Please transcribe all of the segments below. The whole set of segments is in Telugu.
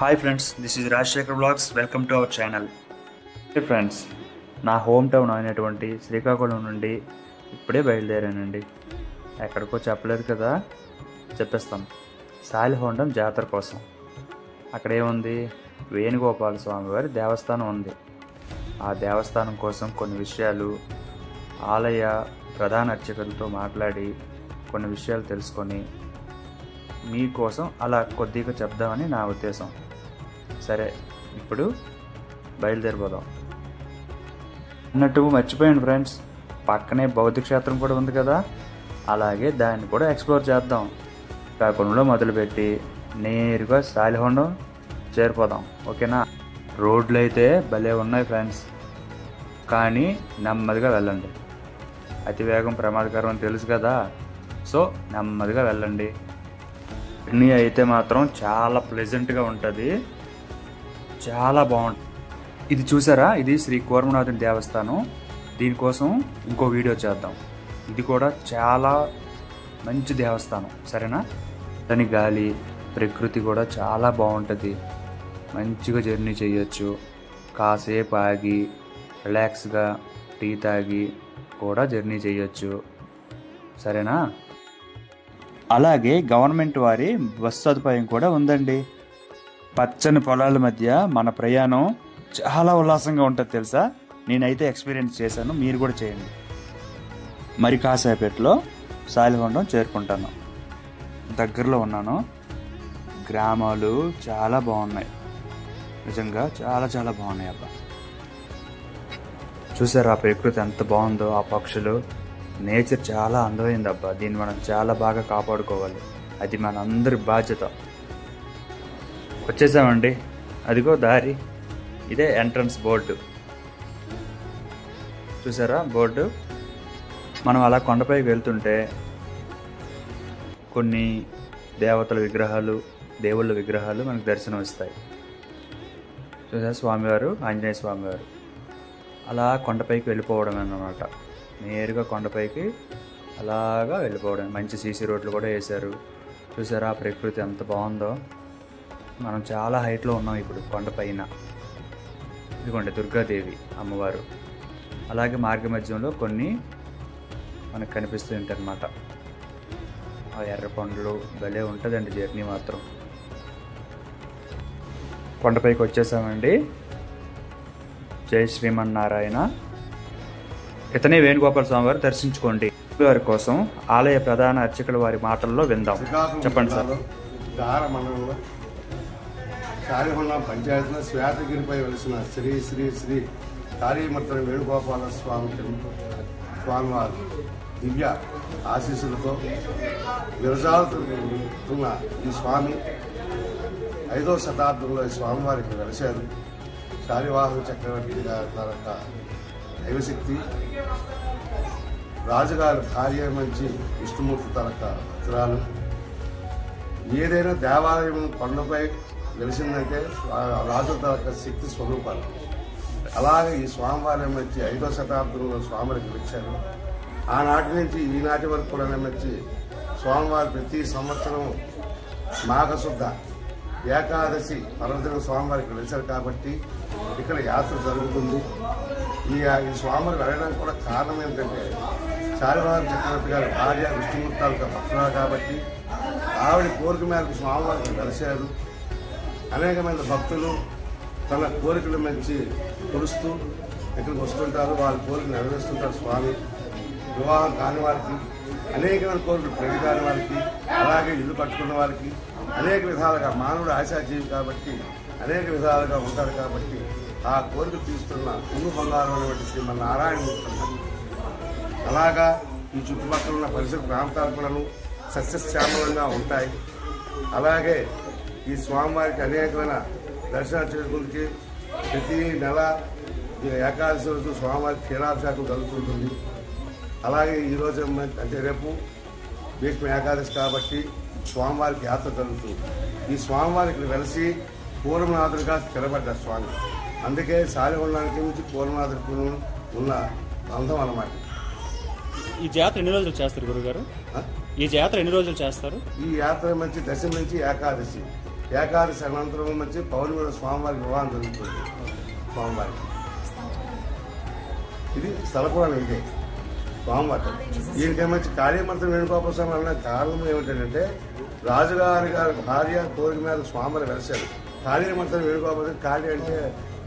Hi friends, this is Rajasekhar blogs. Welcome to our channel. Friends, నా హోమ్ టౌన్ అయినటువంటి శ్రీకాకుళం నుండి ఇప్పుడే బయలుదేరానండి. ఎక్కడికో చెప్పలేదు కదా, చెప్పేస్తాం. సాలిహొండం జాతర కోసం. అక్కడ ఏముంది, వేణుగోపాల స్వామి వారి దేవస్థానం ఉంది. ఆ దేవస్థానం కోసం కొన్ని విషయాలు ఆలయ ప్రధాన అర్చకులతో మాట్లాడి కొన్ని విషయాలు తెలుసుకొని మీకోసం అలా కొద్దిగా చెప్దామని నా ఉద్దేశం. సరే, ఇప్పుడు బయలుదేరిపోదాం. అన్నట్టు మర్చిపోయాను ఫ్రెండ్స్, పక్కనే బౌద్ధ క్షేత్రం కూడా ఉంది కదా, అలాగే దాన్ని కూడా ఎక్స్ప్లోర్ చేద్దాం. శ్రీకాకుళంలో మొదలుపెట్టి నేరుగా సాలిహొండం చేరిపోదాం. ఓకేనా? రోడ్లు అయితే భలే ఉన్నాయి ఫ్రెండ్స్, కానీ నెమ్మదిగా వెళ్ళండి. అతి వేగం ప్రమాదకరం అని తెలుసు కదా, సో నెమ్మదిగా వెళ్ళండి. జర్నీ అయితే మాత్రం చాలా ప్లెజెంట్గా ఉంటుంది, చాలా బాగుంటుంది. ఇది చూసారా, ఇది శ్రీ కూర్మనాథుని దేవస్థానం. దీనికోసం ఇంకో వీడియో చేద్దాం. ఇది కూడా చాలా మంచి దేవస్థానం, సరేనా? దాని గాలి ప్రకృతి కూడా చాలా బాగుంటుంది. మంచిగా జర్నీ చేయొచ్చు. కాసేపు ఆగి రిలాక్స్గా టీ తాగి కూడా జర్నీ చేయొచ్చు, సరేనా? అలాగే గవర్నమెంట్ వారి బస్ సదుపాయం కూడా ఉందండి. పచ్చని పొలాల మధ్య మన ప్రయాణం చాలా ఉల్లాసంగా ఉంటుంది తెలుసా. నేనైతే ఎక్స్పీరియన్స్ చేశాను, మీరు కూడా చేయండి. మరి కాసేపట్లో సాలిహొండం చేరుకుంటాను. దగ్గరలో ఉన్నాను. గ్రామాలు చాలా బాగున్నాయి, నిజంగా చాలా చాలా బాగున్నాయి. అబ్బా, చూసారా ప్రకృతి ఎంత బాగుందో, ఆ పక్షులు, నేచర్ చాలా అందమైంది. అబ్బా, దీన్ని మనం చాలా బాగా కాపాడుకోవాలి. అది మనందరి బాధ్యత. వచ్చేసామండి, అదిగో దారి. ఇదే ఎంట్రన్స్ బోర్డు, చూసారా బోర్డు. మనం అలా కొండపైకి వెళ్తుంటే కొన్ని దేవతల విగ్రహాలు, దేవుళ్ళ విగ్రహాలు మనకు దర్శనం ఇస్తాయి. చూసారా, స్వామివారు, ఆంజనేయ స్వామివారు. అలా కొండపైకి వెళ్ళిపోవడం అన్నమాట. నేరుగా కొండపైకి అలాగా వెళ్ళిపోవడం. మంచి సీసీ రోడ్లు కూడా వేశారు. చూసారా ప్రకృతి ఎంత బాగుందో. మనం చాలా హైట్లో ఉన్నాం ఇప్పుడు కొండపైన. ఇదిగోండి దుర్గాదేవి అమ్మవారు. అలాగే మార్గ మధ్యంలో కొన్ని మనకు కనిపిస్తూ ఉంటాయి అన్నమాట. ఆ ఎర్ర కొండలు భలే ఉంటుందండి జర్నీ మాత్రం. కొండపైకి వచ్చేసామండి. జై శ్రీమన్నారాయణ. ఇతనే వేణుగోపాల స్వామి వారు, దర్శించుకోండి. వారి కోసం ఆలయ ప్రధాన అర్చకుల వారి మాటల్లో విందాం. చెప్పండి సార్. సాలిహొండం పంచాయతీలో శ్వేతగిరిపై వెలిసిన శ్రీ శ్రీ శ్రీ కాళీమర్తన వేణుగోపాల స్వామివారు దివ్య ఆశీస్సులతో విరజాలుతున్న ఈ స్వామి 5వ శతాబ్దంలో ఈ స్వామివారికి వెలిశారు. శాలివాహన చక్రవర్తి తరక దైవశక్తి, రాజుగారి భార్య మంచి విష్ణుమూర్తి తరక ఉత్తరాలు. ఏదైనా దేవాలయం కొండపై వెలిసిందంటే రాజుల తరక శక్తి స్వరూపాలు. అలాగే ఈ స్వామివారి వచ్చి 5వ శతాబ్దంలో స్వామివారికి వెలిచారు. ఆనాటి నుంచి ఈనాటి వరకు కూడా వచ్చి స్వామివారి ప్రతి సంవత్సరం మాఘశుద్ధ ఏకాదశి పర్వదిన స్వామివారికి వెలిచారు కాబట్టి ఇక్కడ యాత్ర జరుగుతుంది. ఈ స్వామివారికి వెళ్ళడానికి కూడా కారణం ఏంటంటే శాలివాహన చక్రవర్తి గారి భార్య విష్ణుమూర్తాలకు భక్తురాలు కాబట్టి ఆవిడ కోరిక మేరకు స్వామివారికి వెలిశారు. అనేకమైన భక్తులు తన కోరికలు మంచి కొలుస్తూ ఇక్కడికి వస్తుంటారు. వాళ్ళ కోరికలు నెరవేరుస్తుంటారు స్వామి. వివాహం కాని వారికి, అనేకమైన కోరికలు పెళ్లి కాని వారికి, అలాగే ఇల్లు కట్టుకున్న వారికి అనేక విధాలుగా, మానవుడు ఆశాజీవి కాబట్టి అనేక విధాలుగా ఉంటారు కాబట్టి ఆ కోరిక తీస్తున్న పువ్వు బంగారం అనేటువంటి శ్రీమన్నారాయణమూర్తి. అలాగా ఈ చుట్టుపక్కల ఉన్న పరిసర ప్రాంతాలు కూడా సస్యశ్యామలంగా ఉంటాయి. అలాగే ఈ స్వామివారికి అనేకమైన దర్శనాలు చేసుకుంటే ప్రతి నెల ఏకాదశి రోజు స్వామివారికి క్షీరాభిషేకం జరుగుతుంటుంది. అలాగే ఈరోజు అంటే రేపు భీష్మ ఏకాదశి కాబట్టి స్వామివారికి యాత్ర జరుగుతుంది. ఈ స్వామివారికి వెలిసి పూర్వనాథుడిగా స్థిరపడ్డారు స్వామి. అందుకే సాలిహొండానికి నుంచి పూర్వనాథుడికి ఉన్న బంధం అన్నమాట. ఈ జాతర ఎన్ని రోజులు చేస్తారు గురుగారు? ఈ జాతర ఎన్ని రోజులు చేస్తారు? ఈ యాత్ర మంచి దశమి నుంచి ఏకాదశి ఏకాదశి అనంతరం వచ్చి పౌర్ణమి స్వామివారికి వివాహం జరుగుతుంది. స్వామివారికి ఇది స్థలపురాణం. ఇదే స్వామివారి దీనికేమొచ్చి కాళీమంత్రం వేణుగోపాల స్వామి అన్న కారణం ఏమిటంటే రాజుగారి భార్య కోరిక మీద స్వామిని వెలిశారు. కాళీమంత్రం వేణుగోపాల కాళీ అంటే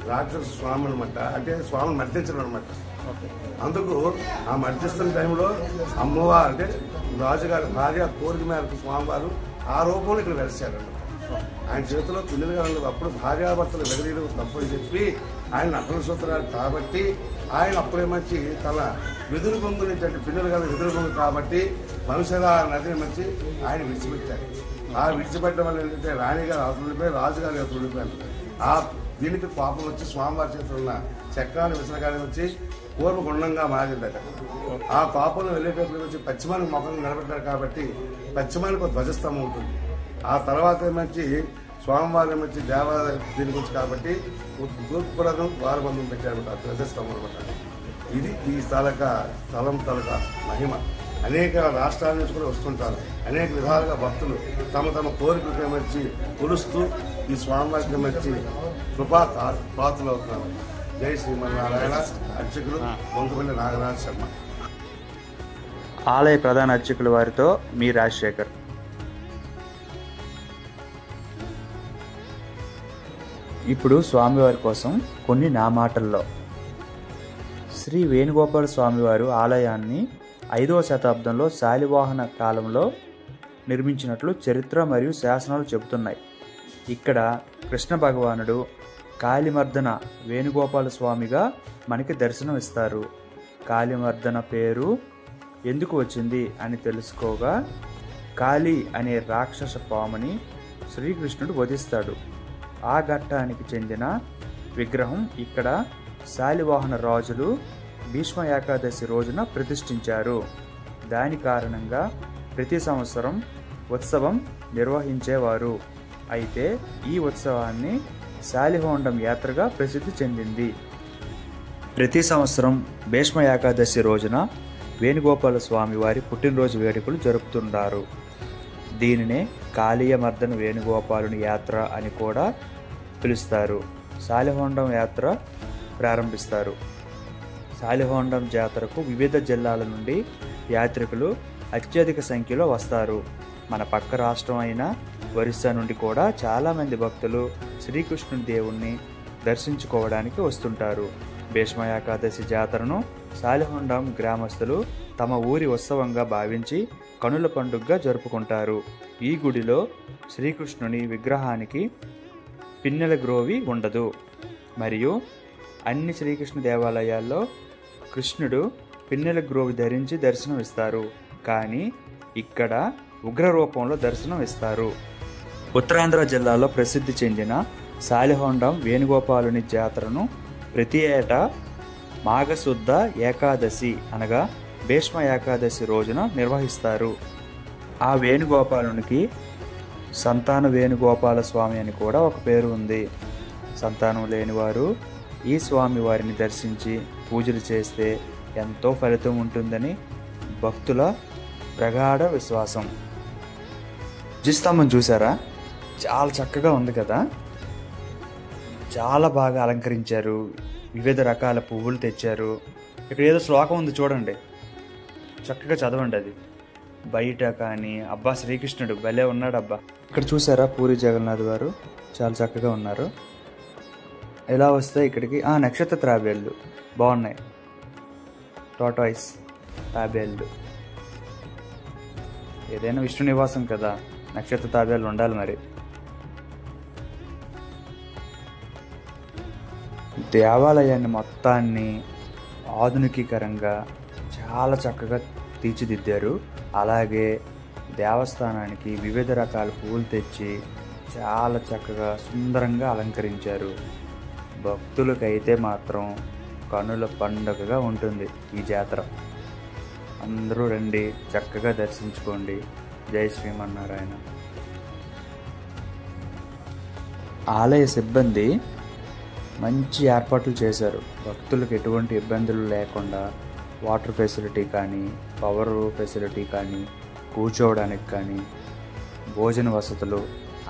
రాక్షస స్వామి అనమాట, అంటే స్వామిని మర్దించడం అనమాట. అందుకు ఆ మర్దిస్తున్న టైంలో అమ్మవారు అంటే రాజుగారి భార్య కోరిక మేరకు స్వామివారు ఆ రూపంలో ఇక్కడ వెలిశారన్నమాట. ఆయన చేతిలో పిల్లలుగా ఉండదు. అప్పుడు భార్యాభర్తలు వెగరీయడం తప్పని చెప్పి ఆయన నకల సూత్రాలు కాబట్టి ఆయన అప్పుడేమంచి తన వెదురు బొంగునేటువంటి పిల్లలుగా వెదురు బొంగు కాబట్టి వంశల నదిని మంచి ఆయన విడిచిపెట్టారు. ఆ విడిచిపెట్టడం వల్ల ఏంటంటే రాణిగారు అవతల ఉండిపోయి రాజుగారి అవతల ఉండిపోయారు. ఆ దీనికి పాపం వచ్చి స్వామివారి చేతులు ఉన్న చక్రాన్ని విసరగానే వచ్చి పూర్వగుండంగా మారిందట. ఆ పాపంలో వెళ్ళేటప్పుడు వచ్చి పశ్చిమానికి ముఖం నిలబెట్టారు కాబట్టి పశ్చిమానికి ఒక ధ్వజస్తంభం ఉంటుంది. ఆ తర్వాత ఏమంచి స్వామివారి మంచి దేవాలయం దీనికి వచ్చి కాబట్టి తూర్పులను ద్వారబంధం పెట్టారు ధ్వజస్తంభం అనమాట. ఇది ఈ స్థలం మహిమ. అనేక రాష్ట్రాల నుంచి కూడా వస్తుంటారు. అనేక విధాలుగా భక్తులు తమ తమ కోరికలకు ఏమొచ్చి కొలుస్తూ ఈ స్వామివారికి ఏమొచ్చి కృపా పాత్రలు అవుతున్నారు. జై శ్రీమన్నారాయణ. అర్చకులు బొంకుపల్లి నాగరాజ శర్మ. ఆలయ ప్రధాన అర్చకుల వారితో మీ రాజశేఖర్. ఇప్పుడు స్వామివారి కోసం కొన్ని నా మాటల్లో. శ్రీ వేణుగోపాల స్వామివారు ఆలయాన్ని 5వ శతాబ్దంలో శాలివాహన కాలంలో నిర్మించినట్లు చరిత్ర మరియు శాసనాలు చెబుతున్నాయి. ఇక్కడ కృష్ణ భగవానుడు కాళీమర్దన వేణుగోపాల స్వామిగా మనకి దర్శనం ఇస్తారు. కాళీమర్దన పేరు ఎందుకు వచ్చింది అని తెలుసుకోగా కాళీ అనే రాక్షస పాముని శ్రీకృష్ణుడు వధిస్తాడు. ఆ ఘట్టానికి చెందిన విగ్రహం ఇక్కడ శాలివాహన రాజులు భీష్మ ఏకాదశి రోజున ప్రతిష్ఠించారు. దాని కారణంగా ప్రతి సంవత్సరం ఉత్సవం నిర్వహించేవారు. అయితే ఈ ఉత్సవాన్ని శాలిహోండం యాత్రగా ప్రసిద్ధి చెందింది. ప్రతి సంవత్సరం భీష్మ ఏకాదశి రోజున వేణుగోపాల స్వామి వారి పుట్టినరోజు వేడుకలు జరుపుతుంటారు. దీనినే కాళీయమర్దన వేణుగోపాలుని యాత్ర అని కూడా పిలుస్తారు. శాలిహోండం యాత్ర ప్రారంభిస్తారు. శాలిహోండం జాతరకు వివిధ జిల్లాల నుండి యాత్రికులు అత్యధిక సంఖ్యలో వస్తారు. మన పక్క రాష్ట్రం అయిన ఒరిస్సా నుండి కూడా చాలామంది భక్తులు శ్రీకృష్ణుని దేవుణ్ణి దర్శించుకోవడానికి వస్తుంటారు. భీష్మ ఏకాదశి జాతరను శాలిహోండం గ్రామస్తులు తమ ఊరి ఉత్సవంగా భావించి కనుల పండుగగా జరుపుకుంటారు. ఈ గుడిలో శ్రీకృష్ణుని విగ్రహానికి పిన్నెల గ్రోవి ఉండదు. మరియు అన్ని శ్రీకృష్ణ దేవాలయాల్లో కృష్ణుడు పిన్నెల గ్రోవి ధరించి దర్శనం ఇస్తారు. కానీ ఇక్కడ ఉగ్ర రూపంలో దర్శనం ఇస్తారు. ఉత్తరాంధ్ర జిల్లాలో ప్రసిద్ధి చెందిన శాలిహోండం వేణుగోపాలుని జాతరను ప్రతి ఏటా మాఘశుద్ధ ఏకాదశి అనగా భీష్మ ఏకాదశి రోజున నిర్వహిస్తారు. ఆ వేణుగోపాలునికి సంతాన వేణుగోపాల స్వామి అని కూడా ఒక పేరు ఉంది. సంతానం లేనివారు ఈ స్వామి వారిని దర్శించి పూజలు చేస్తే ఎంతో ఫలితం ఉంటుందని భక్తుల ప్రగాఢ విశ్వాసం. ధ్వజస్తంభం చూసారా, చాలా చక్కగా ఉంది కదా. చాలా బాగా అలంకరించారు. వివిధ రకాల పువ్వులు తెచ్చారు. ఇక్కడ ఏదో శ్లోకం ఉంది చూడండి, చక్కగా చదవండి. అది బయట కానీ అబ్బా శ్రీకృష్ణుడు భలే ఉన్నాడు అబ్బా. ఇక్కడ చూసారా పూరి జగన్నాథ్ గారు చాలా చక్కగా ఉన్నారు. ఎలా వస్తాయి ఇక్కడికి నక్షత్ర తాబేళ్ళు బాగున్నాయి. టాటాయిస్ తాబేళ్ళు. ఏదైనా విష్ణు నివాసం కదా, నక్షత్ర తాబేళ్ళు ఉండాలి. మరి దేవాలయాన్ని మొత్తాన్ని ఆధునికీకరంగా చాలా చక్కగా తీర్చిదిద్దారు. అలాగే దేవస్థానానికి వివిధ రకాల పువ్వులు తెచ్చి చాలా చక్కగా సుందరంగా అలంకరించారు. భక్తులకైతే మాత్రం కనుల పండుగగా ఉంటుంది ఈ జాతర. అందరూ రండి, చక్కగా దర్శించుకోండి. జై శ్రీమన్నారాయణ. ఆలయ సిబ్బంది మంచి ఏర్పాట్లు చేశారు. భక్తులకు ఎటువంటి ఇబ్బందులు లేకుండా వాటర్ ఫెసిలిటీ కానీ, పవర్ ఫెసిలిటీ కానీ, కూర్చోవడానికి కానీ, భోజన వసతులు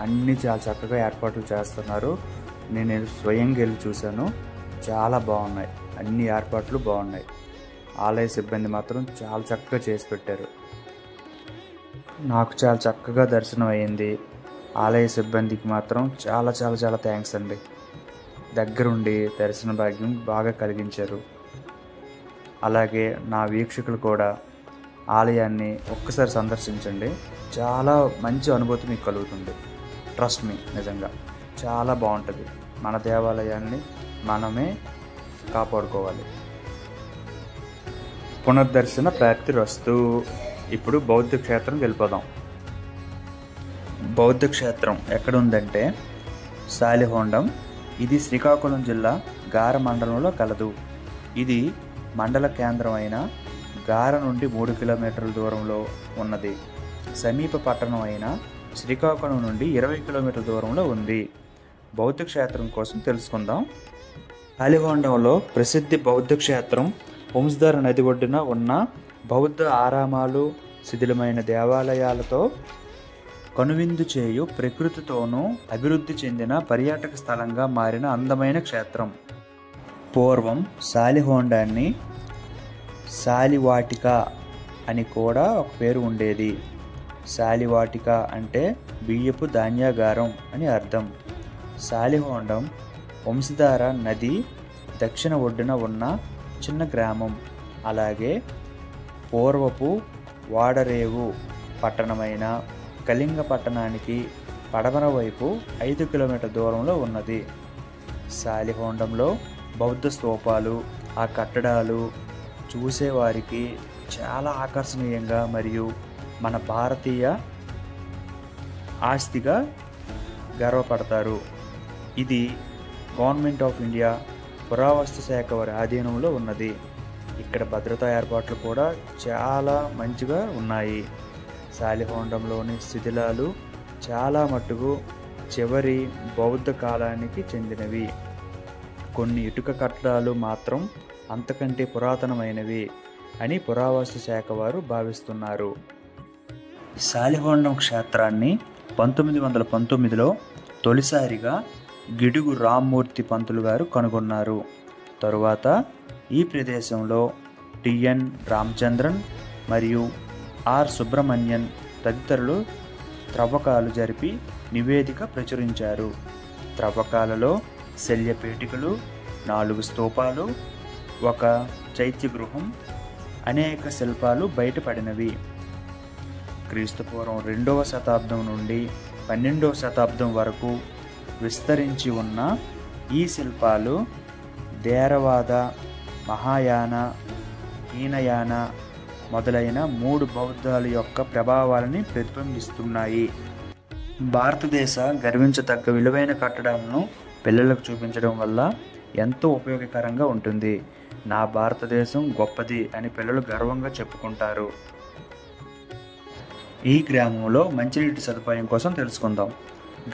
అన్నీ చాలా చక్కగా ఏర్పాట్లు చేస్తున్నారు. నేను స్వయంగా వెళ్ళి చూశాను. చాలా బాగున్నాయి, అన్ని ఏర్పాట్లు బాగున్నాయి. ఆలయ సిబ్బంది మాత్రం చాలా చక్కగా చేసి పెట్టారు. నాకు చాలా చక్కగా దర్శనం అయ్యింది. ఆలయ సిబ్బందికి మాత్రం చాలా చాలా చాలా థ్యాంక్స్ అండి. దగ్గరుండి దర్శన భాగ్యం బాగా కలిగించారు. అలాగే నా వీక్షకులు కూడా ఆలయాన్ని ఒక్కసారి సందర్శించండి. చాలా మంచి అనుభూతి మీకు కలుగుతుంది. ట్రస్ట్ మీ, నిజంగా చాలా బాగుంటుంది. మన దేవాలయాన్ని మనమే కాపాడుకోవాలి. పునర్దర్శన ప్రాప్తిరస్తు. ఇప్పుడు బౌద్ధ క్షేత్రం వెళ్ళిపోదాం. బౌద్ధ క్షేత్రం ఎక్కడ ఉందంటే సాలిహొండం. ఇది శ్రీకాకుళం జిల్లా గార మండలంలో కలదు. ఇది మండల కేంద్రం అయిన గార నుండి 3 కిలోమీటర్ల దూరంలో ఉన్నది. సమీప పట్టణం అయిన శ్రీకాకుళం నుండి 20 కిలోమీటర్ల దూరంలో ఉంది. బౌద్ధ క్షేత్రం కోసం తెలుసుకుందాం. సాలిహొండంలో ప్రసిద్ధి బౌద్ధ క్షేత్రం వంశధార నది ఒడ్డున ఉన్న బౌద్ధ ఆరామాలు, శిథిలమైన దేవాలయాలతో కనువిందు చేయు ప్రకృతితోనూ అభివృద్ధి చెందిన పర్యాటక స్థలంగా మారిన అందమైన క్షేత్రం. పూర్వం సాలిహొండాన్ని సాలివాటిక అని కూడా ఒక పేరు ఉండేది. సాలివాటిక అంటే బియ్యపు ధాన్యాగారం అని అర్థం. సాలిహొండం వంశధార నది దక్షిణ ఒడ్డున ఉన్న చిన్న గ్రామం. అలాగే పూర్వపు వాడరేవు పట్టణమైన కళింగ పట్టణానికి పడమర వైపు 5 కిలోమీటర్ల దూరంలో ఉన్నది. సాలిహొండంలో బౌద్ధ స్తూపాలు, ఆ కట్టడాలు చూసేవారికి చాలా ఆకర్షణీయంగా మరియు మన భారతీయ ఆస్తిగా గర్వపడతారు. ఇది గవర్నమెంట్ ఆఫ్ ఇండియా పురావస్తు శాఖ వారి ఆధీనంలో ఉన్నది. ఇక్కడ భద్రతా ఏర్పాట్లు కూడా చాలా మంచిగా ఉన్నాయి. సాలిహొండంలోని శిథిలాలు చాలా మట్టుకు చివరి బౌద్ధ కాలానికి చెందినవి. కొన్ని ఇటుక కట్టడాలు మాత్రం అంతకంటే పురాతనమైనవి అని పురావస్తు శాఖ వారు భావిస్తున్నారు. సాలిహొండం క్షేత్రాన్ని 1919లో తొలిసారిగా గిడుగు రామ్మూర్తి పంతులు గారు కనుగొన్నారు. తరువాత ఈ ప్రదేశంలో టిఎన్ రామచంద్రన్ మరియు ఆర్ సుబ్రహ్మణ్యన్ తదితరులు త్రవ్వకాలు జరిపి నివేదిక ప్రచురించారు. త్రవ్వకాలలో శల్యపేటికలు, 4 స్తూపాలు, ఒక చైత్యగృహం, అనేక శిల్పాలు బయటపడినవి. క్రీస్తుపూర్వం 2వ శతాబ్దం నుండి 12వ శతాబ్దం వరకు విస్తరించి ఉన్న ఈ శిల్పాలు థేరవాద, మహాయాన, హీనయాన మొదలైన 3 బౌద్ధాల యొక్క ప్రభావాలని ప్రతిబింబిస్తున్నాయి. భారతదేశ గర్వించదగ్గ విలువైన కట్టడాలను పిల్లలకు చూపించడం వల్ల ఎంతో ఉపయోగకరంగా ఉంటుంది. నా భారతదేశం గొప్పది అని పిల్లలు గర్వంగా చెప్పుకుంటారు. ఈ గ్రామంలో మంచినీటి సదుపాయం కోసం తెలుసుకుందాం.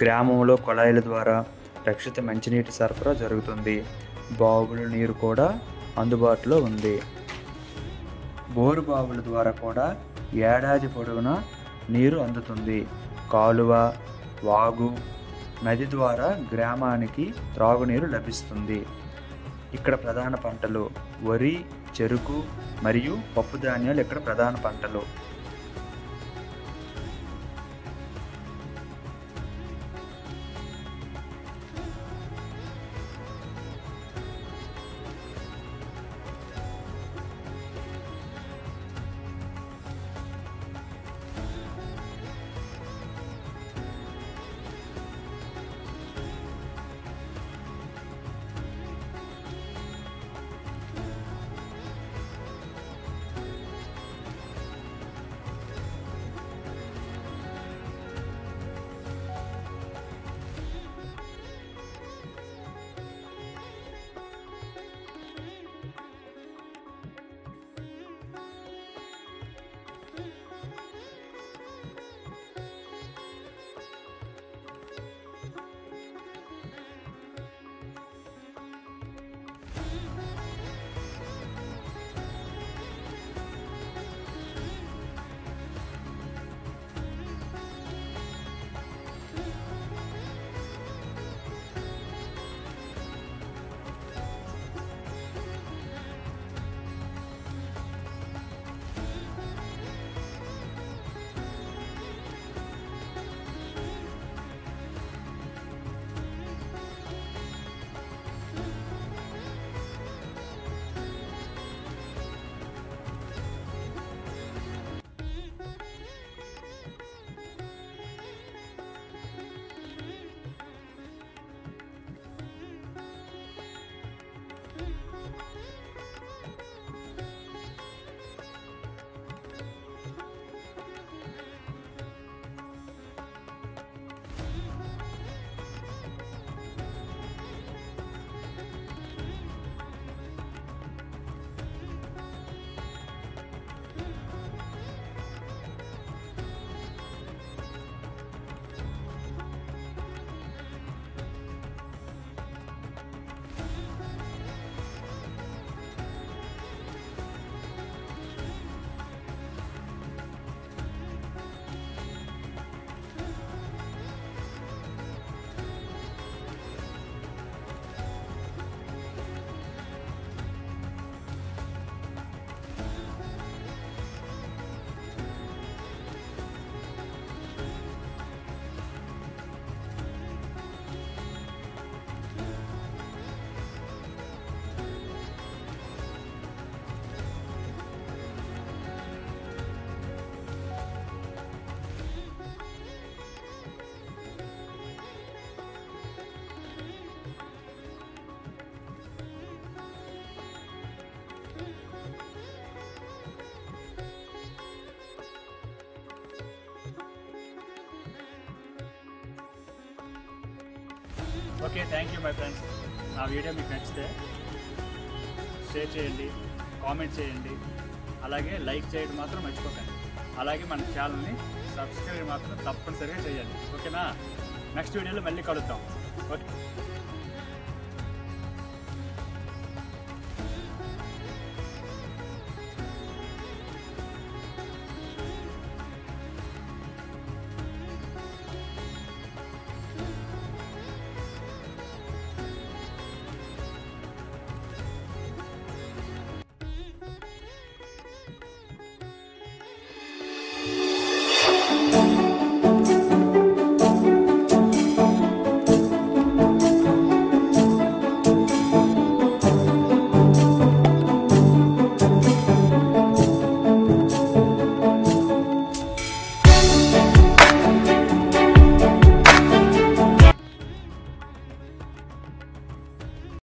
గ్రామంలో కొళాయిల ద్వారా రక్షిత మంచినీటి సరఫరా జరుగుతుంది. బావుల నీరు కూడా అందుబాటులో ఉంది. బోరు బావుల ద్వారా కూడా ఏడాది పొడవునా నీరు అందుతుంది. కాలువ, వాగు, నది ద్వారా గ్రామానికి త్రాగునీరు లభిస్తుంది. ఇక్కడ ప్రధాన పంటలు వరి, చెరుకు మరియు పప్పు ధాన్యాలు ఇక్కడ ప్రధాన పంటలు. Okay, thank you my friends. నా వీడియో మీకు నచ్చితే షేర్ చేయండి, కామెంట్ చేయండి, అలాగే లైక్ చేయడం మాత్రం మర్చిపోకండి. అలాగే మన ఛానల్ని సబ్స్క్రైబ్ మాత్రం తప్పనిసరిగా చేయండి. ఓకేనా? నెక్స్ట్ వీడియోలో మళ్ళీ కలుద్దాం. ఓకే.